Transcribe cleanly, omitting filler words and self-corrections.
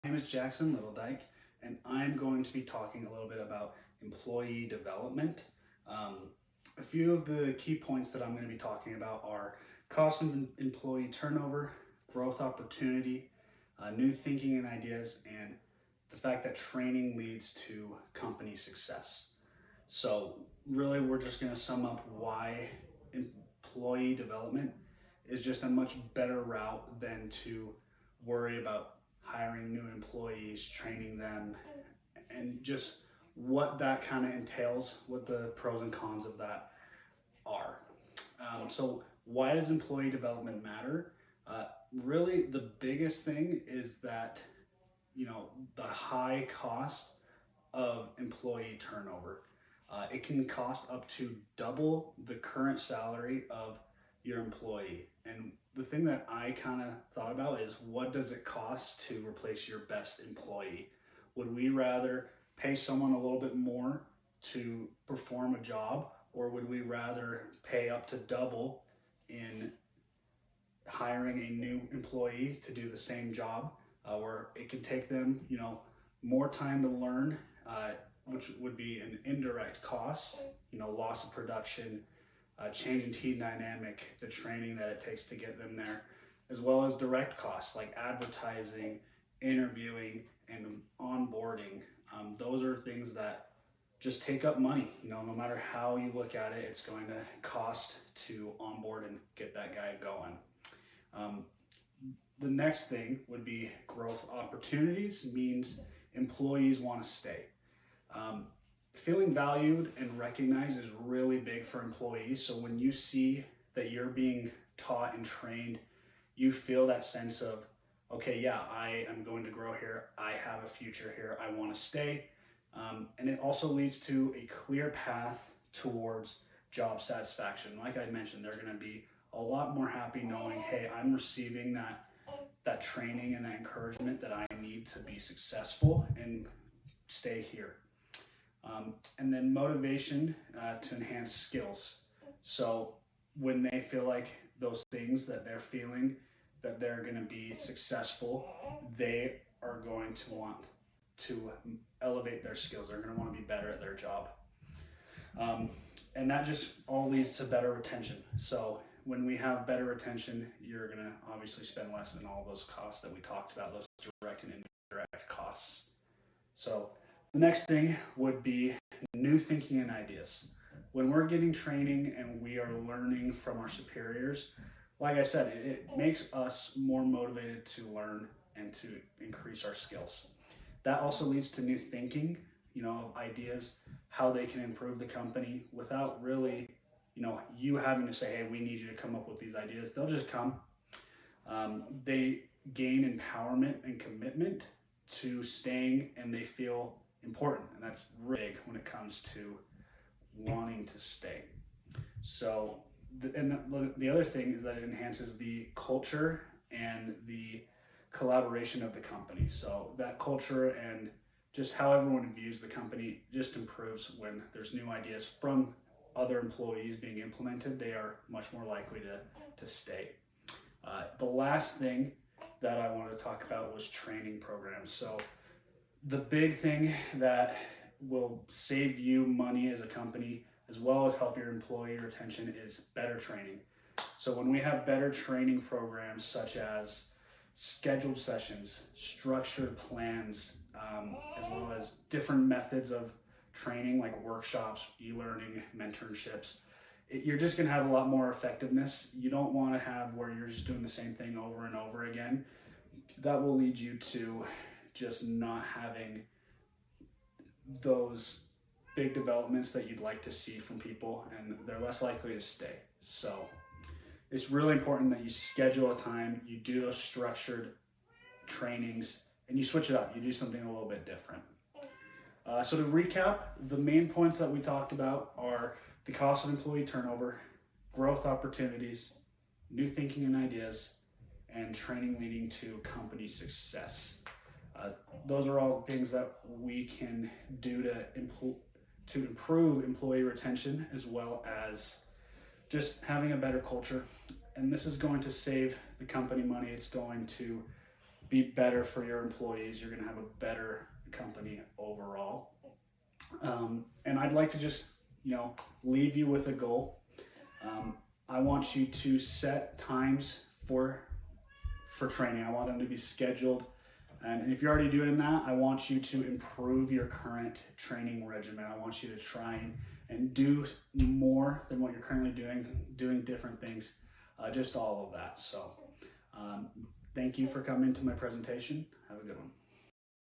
My name is Jackson Littledyke, and I'm going to be talking a little bit about employee development. A few of the key points that I'm going to be talking about are cost of employee turnover, growth opportunity, new thinking and ideas, and the fact that training leads to company success. So really, we're just going to sum up why employee development is just a much better route than to worry about hiring new employees, training them, and just what that kind of entails, what the pros and cons of that are. So why does employee development matter? Really, the biggest thing is that, the high cost of employee turnover. It can cost up to double the current salary of your employee. And the thing that I kind of thought about is, what does it cost to replace your best employee? Would we rather pay someone a little bit more to perform a job, or would we rather pay up to double in hiring a new employee to do the same job, where it could take them, more time to learn, which would be an indirect cost, loss of production, change in team dynamic, the training that it takes to get them there, as well as direct costs like advertising, interviewing, and onboarding. Those are things that just take up money. No matter how you look at it, it's going to cost to onboard and get that guy going. The next thing would be growth opportunities. Means employees want to stay. Feeling valued and recognized is really big for employees. So when you see that you're being taught and trained, you feel that sense of, okay, yeah, I am going to grow here. I have a future here. I want to stay. And it also leads to a clear path towards job satisfaction. Like I mentioned, they're going to be a lot more happy knowing, hey, I'm receiving that training and that encouragement that I need to be successful and stay here. And then motivation to enhance skills. So when they feel like those things that they're feeling, that they're going to be successful, they are going to want to elevate their skills. They're going to want to be better at their job. And that just all leads to better retention. So when we have better retention, you're going to obviously spend less in all those costs that we talked about, those direct and indirect costs. So the next thing would be new thinking and ideas. When we're getting training and we are learning from our superiors, like I said, it makes us more motivated to learn and to increase our skills. That also leads to new thinking, ideas, how they can improve the company without really, you having to say, hey, we need you to come up with these ideas. They'll just come. They gain empowerment and commitment to staying, and they feel important, and that's big when it comes to wanting to stay. So, the other thing is that it enhances the culture and the collaboration of the company. So that culture and just how everyone views the company just improves when there's new ideas from other employees being implemented. They are much more likely to stay. The last thing that I wanted to talk about was training programs. So the big thing that will save you money as a company, as well as help your employee retention, is better training. So when we have better training programs, such as scheduled sessions, structured plans, as well as different methods of training like workshops, e-learning, mentorships, you're just going to have a lot more effectiveness. You don't want to have where you're just doing the same thing over and over again. That will lead you to just not having those big developments that you'd like to see from people, and they're less likely to stay. So it's really important that you schedule a time, you do those structured trainings, and you switch it up. You do something a little bit different. So to recap, the main points that we talked about are the cost of employee turnover, growth opportunities, new thinking and ideas, and training leading to company success. Those are all things that we can do to improve employee retention, as well as just having a better culture. And this is going to save the company money. It's going to be better for your employees. You're going to have a better company overall. And I'd like to just, leave you with a goal. I want you to set times for training. I want them to be scheduled. And if you're already doing that, I want you to improve your current training regimen. I want you to try and do more than what you're currently doing different things, just all of that. So thank you for coming to my presentation. Have a good one.